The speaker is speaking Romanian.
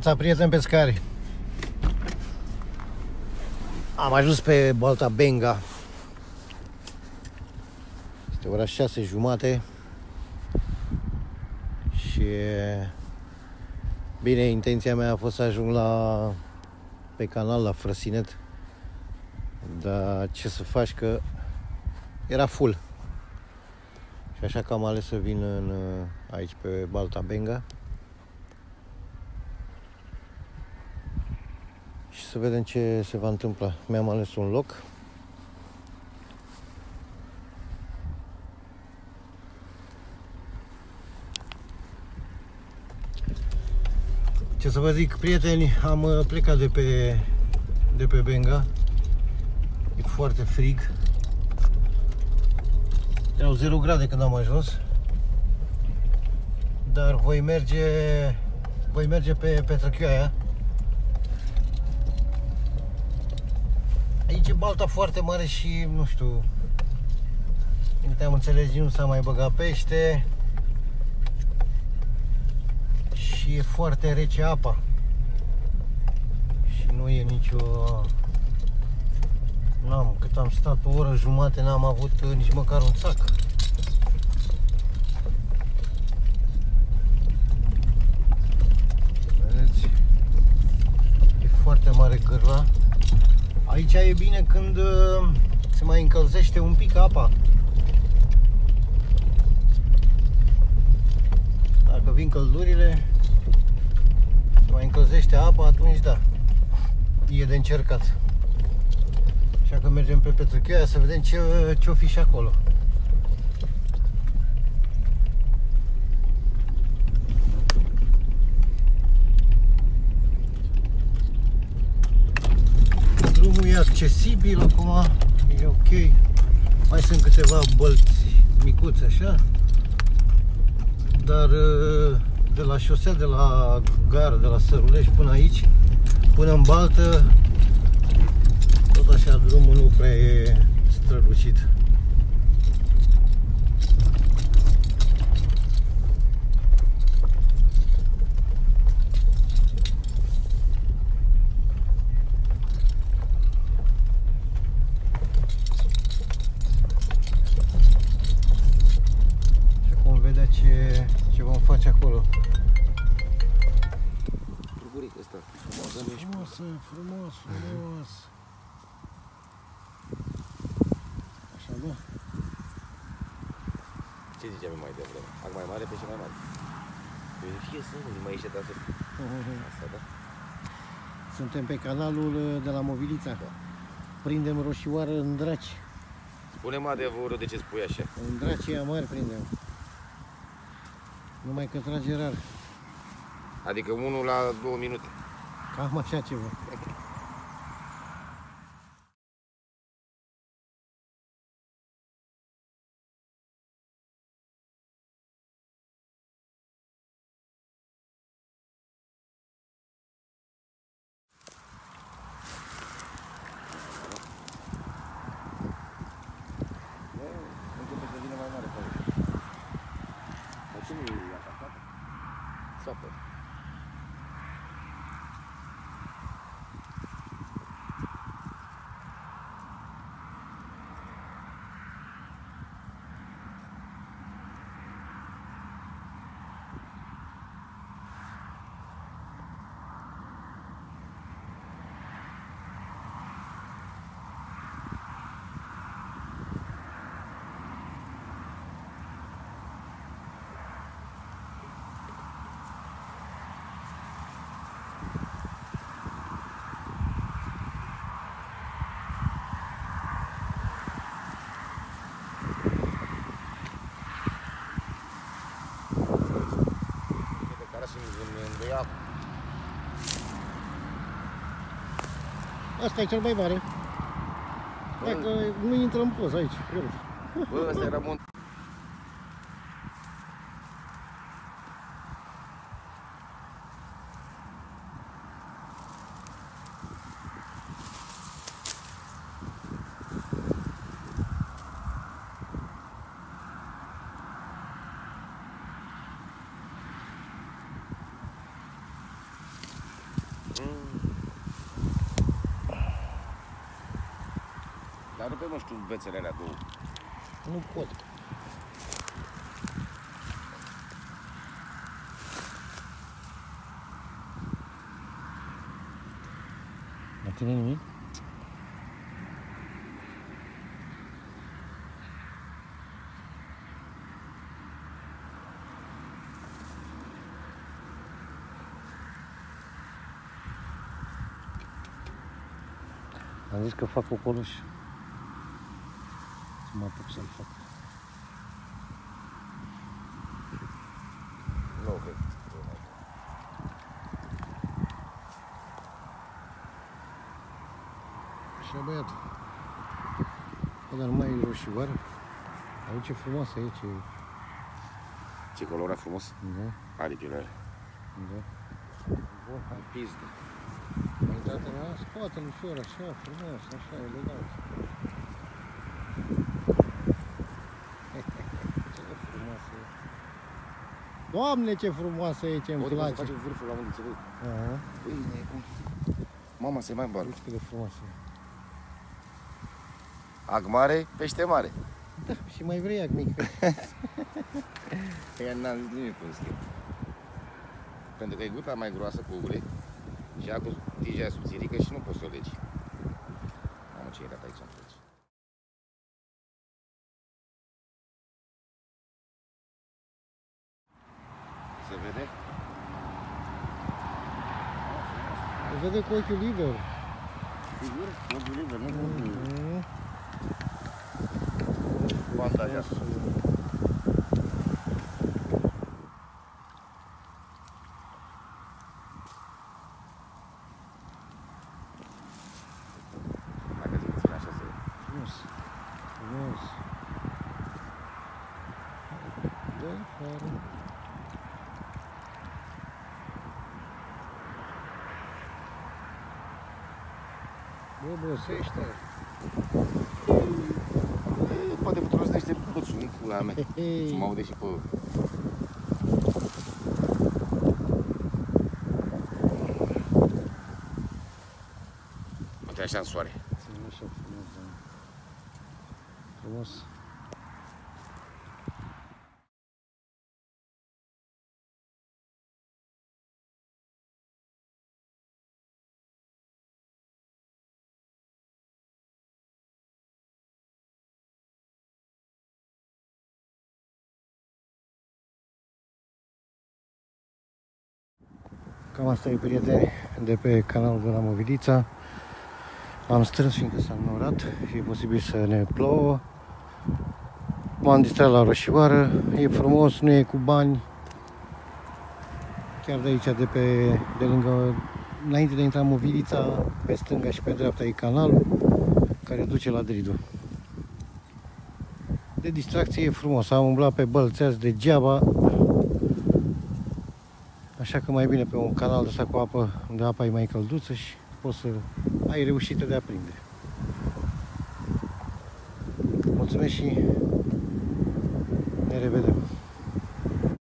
dimineața, prieteni pescari! Am ajuns pe Balta Benga. Este ora 6:30 și bine, intenția mea a fost să ajung pe canal la Frăsinet, dar ce să faci că era full. Și așa că am ales să vin aici pe Balta Benga și să vedem ce se va întâmpla. Mi-am ales un loc. Ce să vă zic, prieteni, am plecat de pe Benga. E foarte frig. Erau 0 grade când am ajuns. Dar voi merge pe Petrăchioaia. Aici e balta foarte mare și, nu știu, din câte am înțeles, nu s-a mai băgat pește. Și e foarte rece apa. Și nu e nicio... Cât am stat, o oră jumate, n-am avut nici măcar un țac. Vedeți? E foarte mare gârla. Aici e bine când se mai încălzește un pic apa. Dacă vin căldurile, se mai încălzește apa, atunci da, e de încercat. Așa că mergem pe Petrăchioaia să vedem ce-o fi și acolo. Drumul e accesibil acum, e ok. Mai sunt câteva bălți micuți așa, dar de la șosea, de la gară, de la Sărulești până aici, până în Baltă, tot așa drumul nu prea e strălucit. Și acum vedea ce vom face acolo. Truburică asta, Frumos. Așa, da? Ce ziceam mai devreme? Ac mai mare, pește mai mare. Fie să nu mai ieși asta. Asta, da? Suntem pe canalul de la Movilița. Da. Prindem roșioară în draci. Spune-mă adevărul de ce spui așa. În dracii amari prindem. Numai că trage rar. Adică 1 la 2 minute. Cam așa ceva. Începe să vină mai mare pe aici. Dar ce nu e atacat? Țapă. Asta e cel mai mare. Dacă nu intră în poză aici. Bă, ăsta era mont. Dar rupe, nu știu, vețele alea două. Nu pot. La tine nimic? Am zis că fac ocoloș. Să mă apuc să-l fac. Nu, cred. Așa, băiat. Dar nu mai e roșioară. Au ce frumoasă e, ce... Ce colorat frumos. Da, Aripile. da. Bun, hai. Pizdă. Mai dată mea, scoate-l ușor, așa, frumos, așa, elegant. Ce frumoasă e. Doamne, ce frumoasă e, ce-mi Poate să place. facem vârful la unde văd. Aha. Băi, nebun. Mama, se mai bară. Uite cât de frumoasă e. Ac mare, pește mare. Da, și mai vrei ac mică. Ea n-am zis nimic în schimb. Pentru că e guta mai groasă cu ure și acul tija subțirică și nu poți să o legi. Mamă, ce e dat aici în față. Se vede? Se vede cu ochiul liber. Sigur? Ochiul liber, nu cu Mhm. bandaja. Dacă ți puțin așa să... Frumos. Frumos. Dă afară. Bă, băsește. Poate puteți niște bățuni, pula mea. Hei. Să mă aude și pe... Uite așa în soare. Ține așa frumos, da. Frumos. Cam asta e, prieteni, de pe canalul de la Movilița. Am strâns fiindcă s-a înnorat și e posibil să ne plouă. M-am distrat la Roșioară, e frumos, nu e cu bani. Chiar de aici, de lângă, înainte de a intra în Movilița, pe stânga și pe dreapta e canalul care duce la Dridu. De distracție e frumos, am umblat pe bălțeați degeaba. Așa că mai bine pe un canal de ăsta cu apă, unde apa e mai călduță și poți să ai reușită de a prinde. Mulțumesc și ne revedem!